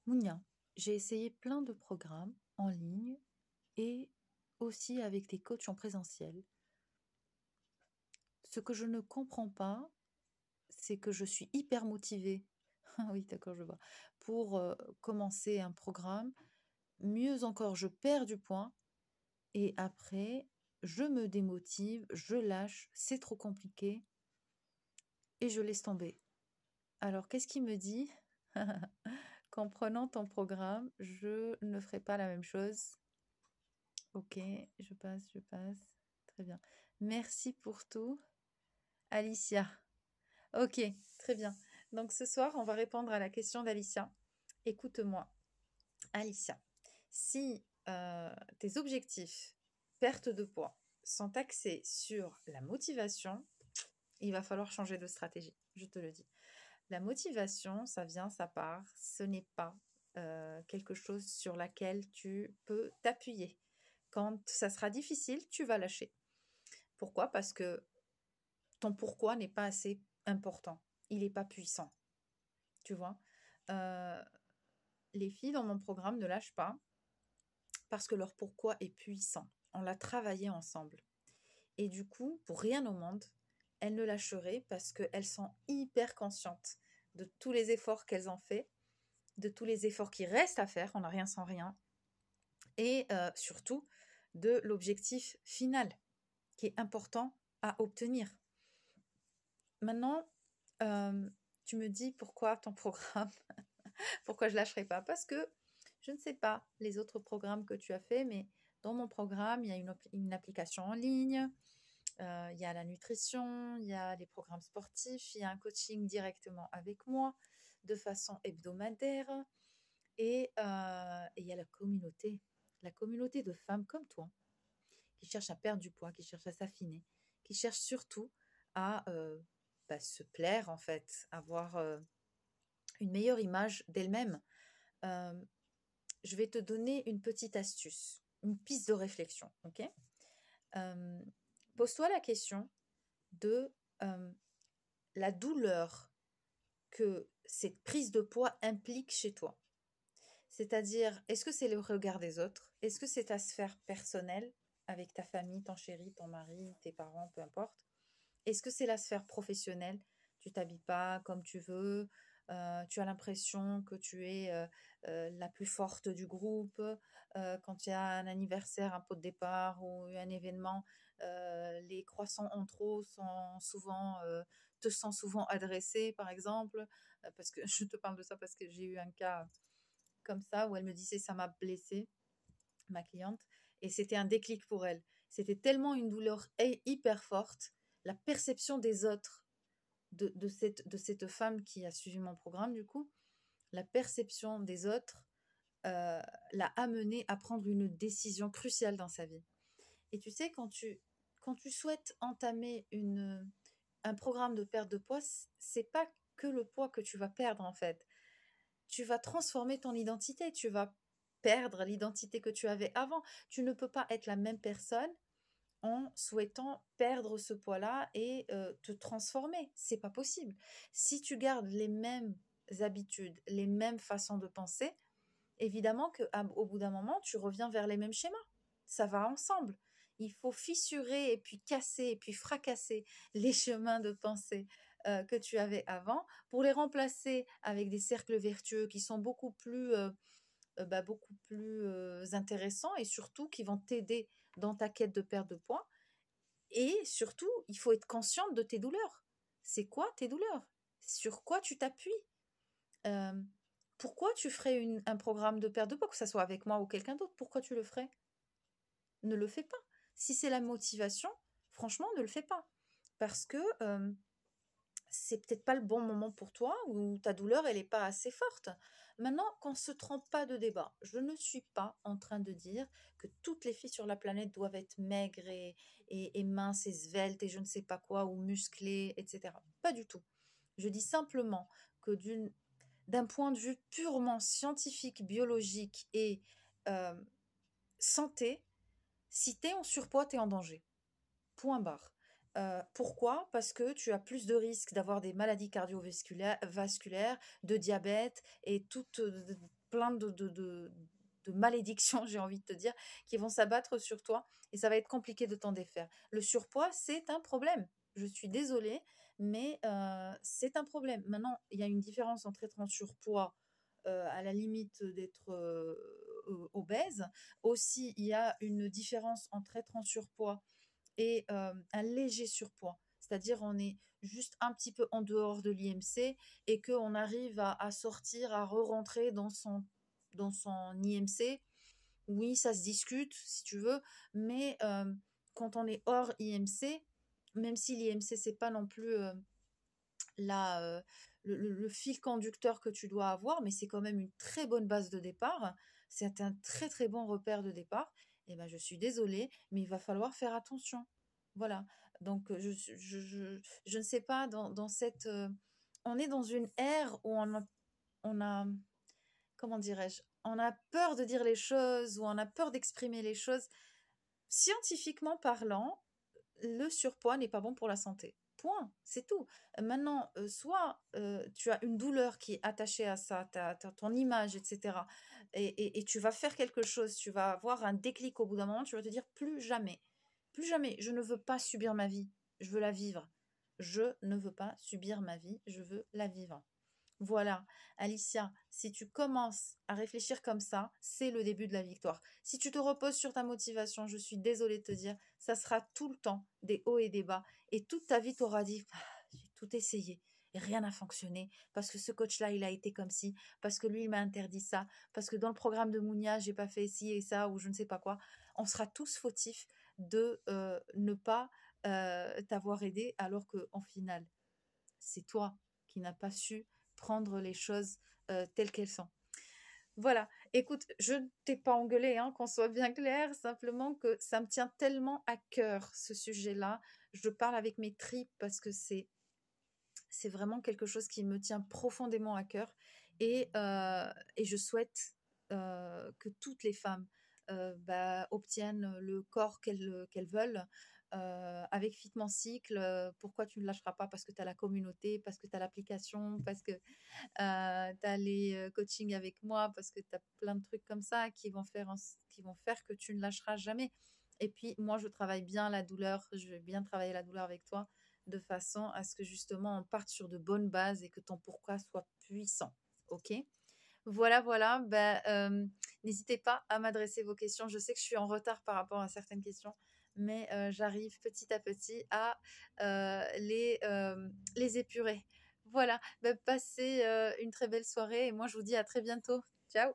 Mounia, j'ai essayé plein de programmes en ligne et aussi avec des coachs en présentiel. Ce que je ne comprends pas, c'est que je suis hyper motivée. Ah oui, d'accord, je vois. Pour commencer un programme. Mieux encore, je perds du poids et après, je me démotive, je lâche, c'est trop compliqué et je laisse tomber. Alors, qu'est-ce qui me dit qu'en prenant ton programme, je ne ferai pas la même chose? Ok, je passe, je passe. Très bien. Merci pour tout, Alicia. Ok, très bien. Donc ce soir, on va répondre à la question d'Alicia. Écoute-moi, Alicia. Si tes objectifs, perte de poids, sont axés sur la motivation, il va falloir changer de stratégie, je te le dis. La motivation, ça vient, ça part. Ce n'est pas quelque chose sur laquelle tu peux t'appuyer. Quand ça sera difficile, tu vas lâcher. Pourquoi? Parce que ton pourquoi n'est pas assez important. Il n'est pas puissant. Tu vois? Euh, les filles dans mon programme ne lâchent pas parce que leur pourquoi est puissant. On l'a travaillé ensemble. Et du coup, pour rien au monde, elles ne lâcheraient parce qu'elles sont hyper conscientes de tous les efforts qu'elles ont faits, de tous les efforts qui restent à faire, on n'a rien sans rien, et surtout de l'objectif final qui est important à obtenir. Maintenant, tu me dis pourquoi ton programme, pourquoi je ne lâcherai pas? Parce que je ne sais pas les autres programmes que tu as fait, mais dans mon programme, il y a une application en ligne, il y a la nutrition, il y a les programmes sportifs, il y a un coaching directement avec moi de façon hebdomadaire et il y a la communauté de femmes comme toi qui cherchent à perdre du poids, qui cherchent à s'affiner, qui cherchent surtout à se plaire en fait, avoir une meilleure image d'elle-même. Euh, je vais te donner une petite astuce, une piste de réflexion, ok? Euh, Pose-toi la question de la douleur que cette prise de poids implique chez toi. C'est-à-dire, est-ce que c'est le regard des autres? Est-ce que c'est ta sphère personnelle avec ta famille, ton chéri, ton mari, tes parents, peu importe? Est-ce que c'est la sphère professionnelle? Tu t'habilles pas comme tu veux, tu as l'impression que tu es la plus forte du groupe. Quand il y a un anniversaire, un pot de départ ou un événement, les croissants en trop te sont souvent adressés, par exemple. Parce que je te parle de ça parce que j'ai eu un cas comme ça où elle me disait ça m'a blessée, ma cliente, et c'était un déclic pour elle. C'était tellement une douleur hyper forte, la perception des autres de cette femme qui a suivi mon programme, du coup, la perception des autres l'a amenée à prendre une décision cruciale dans sa vie. Et tu sais, quand tu souhaites entamer un programme de perte de poids, c'est pas que le poids que tu vas perdre en fait. Tu vas transformer ton identité, tu vas perdre l'identité que tu avais avant. Tu ne peux pas être la même personne en souhaitant perdre ce poids-là et te transformer. C'est pas possible. Si tu gardes les mêmes habitudes, les mêmes façons de penser, évidemment qu'au bout d'un moment, tu reviens vers les mêmes schémas. Ça va ensemble. Il faut fissurer et puis casser et puis fracasser les chemins de pensée que tu avais avant pour les remplacer avec des cercles vertueux qui sont beaucoup plus intéressants et surtout qui vont t'aider dans ta quête de perte de poids. Et surtout, il faut être consciente de tes douleurs. C'est quoi tes douleurs? Sur quoi tu t'appuies? Euh, Pourquoi tu ferais un programme de perte de poids, que ce soit avec moi ou quelqu'un d'autre? Pourquoi tu le ferais? Ne le fais pas. Si c'est la motivation, franchement, ne le fais pas. Parce que c'est peut-être pas le bon moment pour toi ou ta douleur, elle n'est pas assez forte. Maintenant, qu'on ne se trompe pas de débat. Je ne suis pas en train de dire que toutes les filles sur la planète doivent être maigres et minces et sveltes et je ne sais pas quoi, ou musclées, etc. Pas du tout. Je dis simplement que d'un point de vue purement scientifique, biologique et euh, santé, si tu es en surpoids, tu es en danger. Point barre. Pourquoi? Parce que tu as plus de risques d'avoir des maladies cardiovasculaires, de diabète et plein de malédictions, j'ai envie de te dire, qui vont s'abattre sur toi et ça va être compliqué de t'en défaire. Le surpoids, c'est un problème. Je suis désolée, mais c'est un problème. Maintenant, il y a une différence entre être en surpoids, à la limite d'être obèse. Aussi, il y a une différence entre être en surpoids et un léger surpoids. C'est-à-dire on est juste un petit peu en dehors de l'IMC et qu'on arrive à sortir, à re-rentrer dans son IMC. Oui, ça se discute si tu veux, mais quand on est hors IMC, même si l'IMC c'est pas non plus la, le fil conducteur que tu dois avoir, mais c'est quand même une très bonne base de départ. C'est un très très bon repère de départ. Et ben, je suis désolée, mais il va falloir faire attention. Voilà. Donc, je ne sais pas, dans cette... on est dans une ère où on a, comment dirais-je, on a peur de dire les choses, ou on a peur d'exprimer les choses. Scientifiquement parlant, le surpoids n'est pas bon pour la santé. Point, c'est tout. Maintenant, soit tu as une douleur qui est attachée à ça, ton image, etc. Et tu vas faire quelque chose, tu vas avoir un déclic au bout d'un moment, tu vas te dire plus jamais, je ne veux pas subir ma vie, je veux la vivre. Je ne veux pas subir ma vie, je veux la vivre. Voilà, Alicia, si tu commences à réfléchir comme ça, c'est le début de la victoire. Si tu te reposes sur ta motivation, je suis désolée de te dire, ça sera tout le temps des hauts et des bas. Et toute ta vie, t'auras dit, ah, j'ai tout essayé et rien n'a fonctionné parce que ce coach-là, il a été comme ci, parce que lui, il m'a interdit ça, parce que dans le programme de Mounia, j'ai pas fait ci et ça, ou je ne sais pas quoi. On sera tous fautifs de ne pas t'avoir aidé, alors qu'en final, c'est toi qui n'as pas su prendre les choses telles qu'elles sont. Voilà, écoute, je ne t'ai pas engueulé, hein, qu'on soit bien clair, simplement que ça me tient tellement à cœur, ce sujet-là. Je parle avec mes tripes parce que c'est vraiment quelque chose qui me tient profondément à cœur et je souhaite que toutes les femmes obtiennent le corps qu'elles veulent. Avec Fitment Cycle, pourquoi tu ne lâcheras pas? Parce que tu as la communauté, parce que tu as l'application, parce que tu as les coachings avec moi, parce que tu as plein de trucs comme ça qui vont faire que tu ne lâcheras jamais. Et puis, moi, je travaille bien la douleur, je vais bien travailler la douleur avec toi, de façon à ce que justement on parte sur de bonnes bases et que ton pourquoi soit puissant. Ok? Voilà, voilà. N'hésitez pas à m'adresser vos questions. Je sais que je suis en retard par rapport à certaines questions, mais j'arrive petit à petit à les épurer. Voilà. Passez une très belle soirée et moi je vous dis à très bientôt. Ciao!